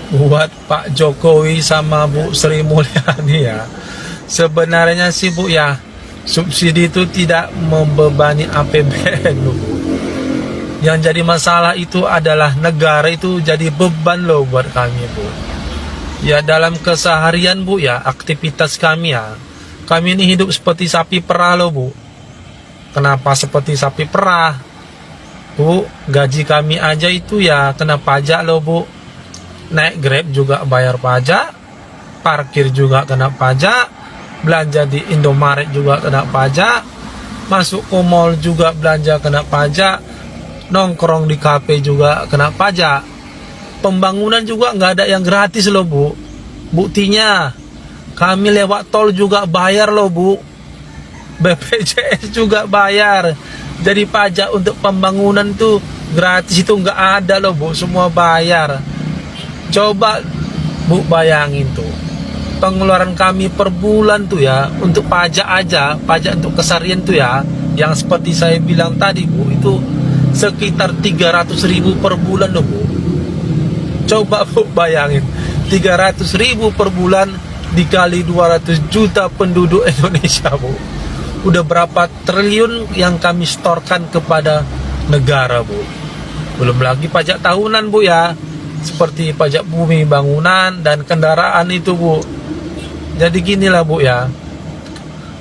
buat Pak Jokowi sama Bu Sri Mulyani ya. Sebenarnya sih Bu ya, subsidi itu tidak membebani APBN loh Bu. Yang jadi masalah itu adalah negara itu jadi beban loh buat kami Bu. Ya dalam keseharian Bu ya, aktivitas kami ya, kami ini hidup seperti sapi perah loh Bu. Kenapa seperti sapi perah? Bu, gaji kami aja itu ya kena pajak loh Bu. Naik Grab juga bayar pajak, parkir juga kena pajak, belanja di Indomaret juga kena pajak, masuk ke mall juga belanja kena pajak, nongkrong di kafe juga kena pajak. Pembangunan juga nggak ada yang gratis loh Bu. Buktinya kami lewat tol juga bayar loh Bu. BPJS juga bayar. Jadi pajak untuk pembangunan tuh gratis itu nggak ada loh Bu, semua bayar. Coba Bu bayangin tuh, pengeluaran kami per bulan tuh ya, untuk pajak aja, pajak untuk keseharian tuh ya, yang seperti saya bilang tadi Bu, itu sekitar 300.000 per bulan loh Bu. Coba Bu bayangin, 300.000 per bulan dikali 200 juta penduduk Indonesia Bu. Udah berapa triliun yang kami setorkan kepada negara Bu. Belum lagi pajak tahunan Bu ya, seperti pajak bumi, bangunan, dan kendaraan itu Bu. Jadi ginilah Bu ya,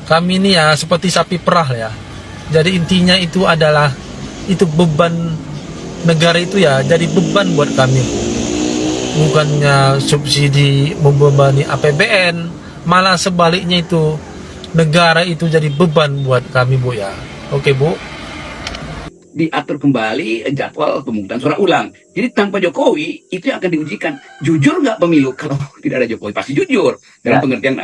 kami ini ya seperti sapi perah ya. Jadi intinya itu adalah, itu beban negara itu ya, jadi beban buat kami Bu. Bukannya subsidi membebani APBN, malah sebaliknya itu, negara itu jadi beban buat kami Bu ya. Oke Bu. Diatur kembali jadwal pemungutan suara ulang. Jadi tanpa Jokowi itu yang akan diujikan. Jujur nggak pemilu kalau tidak ada Jokowi? Pasti jujur dalam pengertian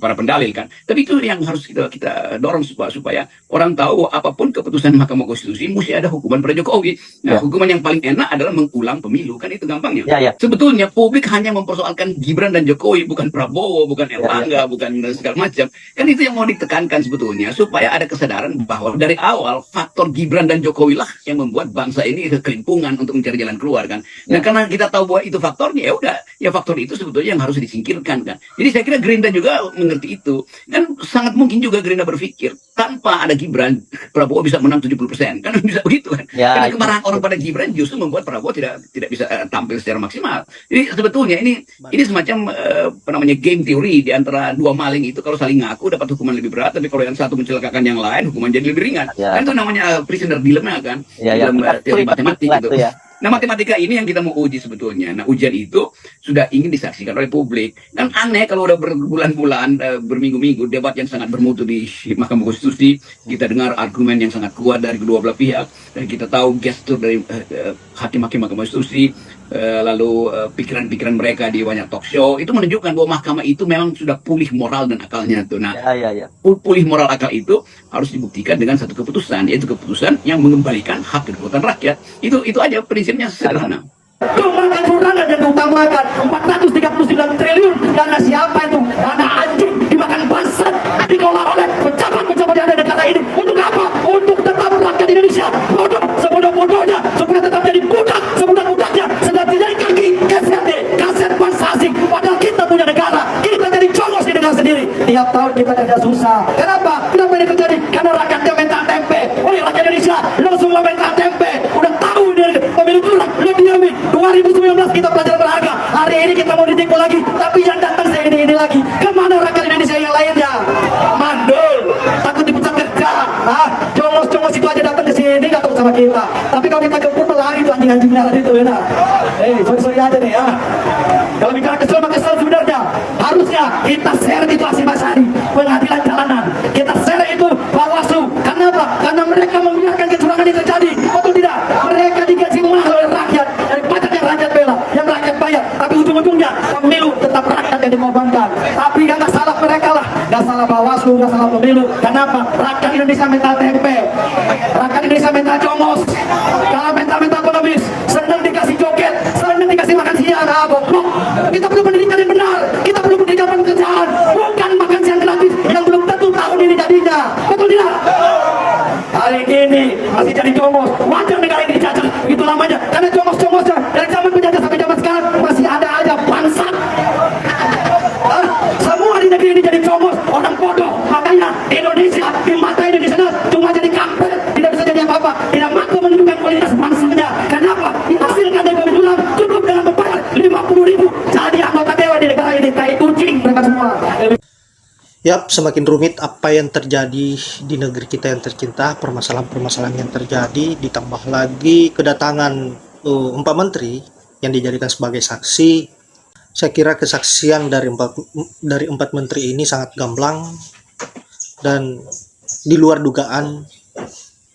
para pendalil kan. Tapi itu yang harus kita dorong supaya orang tahu apapun keputusan Mahkamah Konstitusi mesti ada hukuman pada Jokowi. Nah, hukuman yang paling enak adalah mengulang pemilu, kan itu gampangnya. Sebetulnya publik hanya mempersoalkan Gibran dan Jokowi, bukan Prabowo, bukan Erlangga, bukan segala macam. Kan itu yang mau ditekankan sebetulnya, supaya ada kesadaran bahwa dari awal faktor Gibran dan Jokowi lah yang membuat bangsa ini kekelimpungan untuk mencari jalan keluar kan. Dan karena kita tahu bahwa itu faktornya, ya udah, ya faktor itu sebetulnya yang harus disingkirkan kan. Jadi saya kira Gerindra juga mengerti itu. Dan sangat mungkin juga Gerindra berpikir tanpa ada Gibran, Prabowo bisa menang 70%. Kan bisa begitu kan. Karena kemarahan orang pada Gibran justru membuat Prabowo tidak bisa tampil secara maksimal. Jadi sebetulnya ini semacam apa namanya, game teori di antara dua maling itu. Kalau saling ngaku dapat hukuman lebih berat, tapi kalau yang satu mencelakakan yang lain hukuman jadi lebih ringan. Kan itu namanya prisoner dilemma kan. Dalam teori matematik gitu. Nah, matematika ini yang kita mau uji sebetulnya. Nah, ujian itu sudah ingin disaksikan oleh publik. Kan aneh kalau udah berbulan-bulan, berminggu-minggu debat yang sangat bermutu di Mahkamah Konstitusi, kita dengar argumen yang sangat kuat dari kedua belah pihak, dan kita tahu gestur dari hakim-hakim Mahkamah Konstitusi, lalu pikiran-pikiran mereka di banyak talk show, itu menunjukkan bahwa mahkamah itu memang sudah pulih moral dan akalnya tuh. Nah, pulih moral akal itu harus dibuktikan dengan satu keputusan, yaitu keputusan yang mengembalikan hak dan kekuatan rakyat. Itu aja prinsipnya sederhana. Cuma kecurangan yang diutamakan 439 triliun dana siapa itu? Dana anjing dimakan bangsat, dikelola oleh pejabat-pejabat yang ada di negara ini. Untuk apa? Untuk tetap rakyat Indonesia bodoh sebodoh-bodohnya, supaya tetap jadi budak sebudak-budaknya, sedang jadi kaki kaset bangsa asing. Padahal kita punya negara, kita jadi congos di negara sendiri. Tiap tahun kita tidak susah. Kenapa? Kenapa ini terjadi? Karena rakyatnya minta tempe. Oleh rakyat Indonesia langsung minta tempe. Udah tahu ini pemilu curang, lo diamin. 2019 kita belajar berharga. Hari ini kita mau ditipu lagi, tapi yang datang saya ini lagi. Kemana rakyat Indonesia yang lainnya? Mandul, takut dipecat kerja. Jongos itu aja datang ke sini nggak takut sama kita. Tapi kalau kita kebun lari itu anjing-anjing merah itu ya. Sorry aja nih ya. Kalau bicara kesel maka kesel sebenarnya. Harusnya kita share itu Hasyim Asyari, pengadilan jalanan. Kita share itu Bawaslu. Kenapa? Karena mereka membiarkan kecurangan ini terjadi. Betul tidak? Mereka digaji mahal oleh rakyat dari pajak yang rakyat bela, yang rakyat bayar. Tapi ujung-ujungnya pemilu tetap rakyat yang dikorbankan. Tapi nggak salah mereka lah, nggak salah Bawaslu, nggak salah pemilu. Kenapa? Rakyat Indonesia minta tempe, rakyat Indonesia minta jongos, kalau minta pengemis, senang dikasih joget, senang dikasih makan siang. Goblok. Kita perlu pendidikan yang benar, kita perlu pendidikan pekerjaan, bukan makan siang gratis yang belum tentu tahun ini jadinya. Betul tidak? Hari ini masih jadi jongos, wajar negara ini dijajah begitu lamanya. Karena jongos-jongosnya dari zaman penjajah sampai zaman sekarang masih ada aja Yap, semakin rumit apa yang terjadi di negeri kita yang tercinta, permasalahan-permasalahan yang terjadi, ditambah lagi kedatangan 4 menteri yang dijadikan sebagai saksi. Saya kira kesaksian dari empat menteri ini sangat gamblang dan di luar dugaan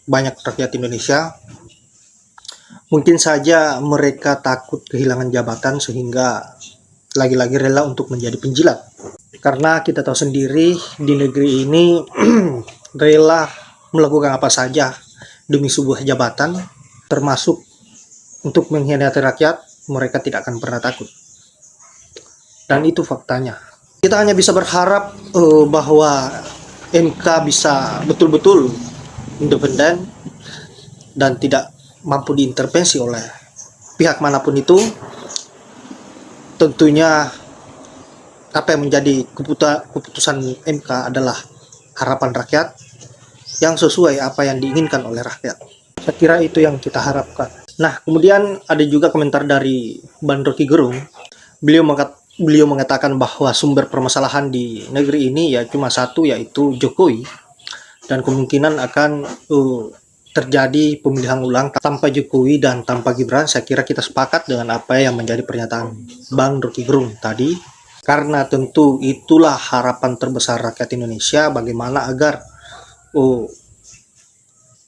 banyak rakyat Indonesia. Mungkin saja mereka takut kehilangan jabatan sehingga lagi-lagi rela untuk menjadi penjilat. Karena kita tahu sendiri di negeri ini rela melakukan apa saja demi sebuah jabatan, termasuk untuk mengkhianati rakyat, mereka tidak akan pernah takut. Dan itu faktanya. Kita hanya bisa berharap bahwa MK bisa betul-betul independen dan tidak mampu diintervensi oleh pihak manapun itu. Tentunya apa yang menjadi keputusan MK adalah harapan rakyat yang sesuai apa yang diinginkan oleh rakyat. Saya kira itu yang kita harapkan. Nah, kemudian ada juga komentar dari Bang Rocky Gerung. Beliau mengatakan bahwa sumber permasalahan di negeri ini ya cuma satu, yaitu Jokowi, dan kemungkinan akan terjadi pemilihan ulang tanpa Jokowi dan tanpa Gibran. Saya kira kita sepakat dengan apa yang menjadi pernyataan Bang Rocky Gerung tadi. Karena tentu itulah harapan terbesar rakyat Indonesia, bagaimana agar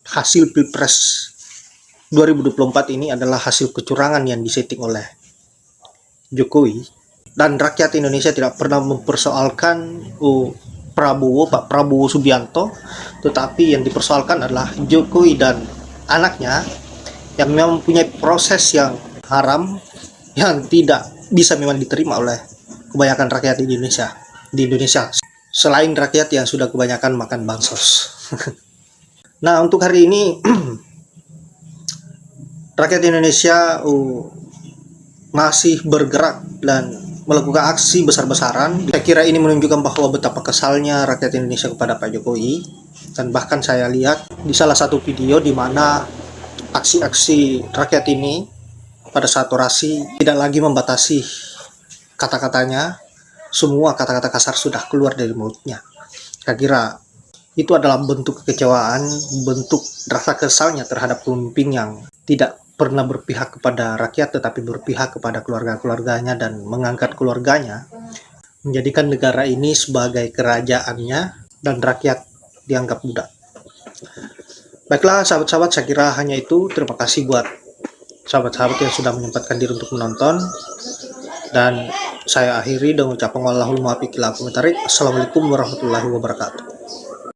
hasil Pilpres 2024 ini adalah hasil kecurangan yang disetting oleh Jokowi. Dan rakyat Indonesia tidak pernah mempersoalkan Pak Prabowo Subianto, tetapi yang dipersoalkan adalah Jokowi dan anaknya yang memang mempunyai proses yang haram, yang tidak bisa memang diterima oleh kebanyakan rakyat di Indonesia selain rakyat yang sudah kebanyakan makan bansos. Nah, untuk hari ini rakyat Indonesia masih bergerak dan melakukan aksi besar-besaran. Saya kira ini menunjukkan bahwa betapa kesalnya rakyat Indonesia kepada Pak Jokowi, dan bahkan saya lihat di salah satu video di mana aksi-aksi rakyat ini pada saat orasi tidak lagi membatasi kata-katanya, semua kata-kata kasar sudah keluar dari mulutnya. Saya kira itu adalah bentuk kekecewaan, bentuk rasa kesalnya terhadap pemimpin yang tidak pernah berpihak kepada rakyat tetapi berpihak kepada keluarga-keluarganya dan mengangkat keluarganya, menjadikan negara ini sebagai kerajaannya dan rakyat dianggap budak. Baiklah sahabat-sahabat, saya kira hanya itu. Terima kasih buat sahabat-sahabat yang sudah menyempatkan diri untuk menonton. Dan saya akhiri dengan ucapan wallahul muwaffiq ila aqwamit thoriq. Assalamualaikum warahmatullahi wabarakatuh.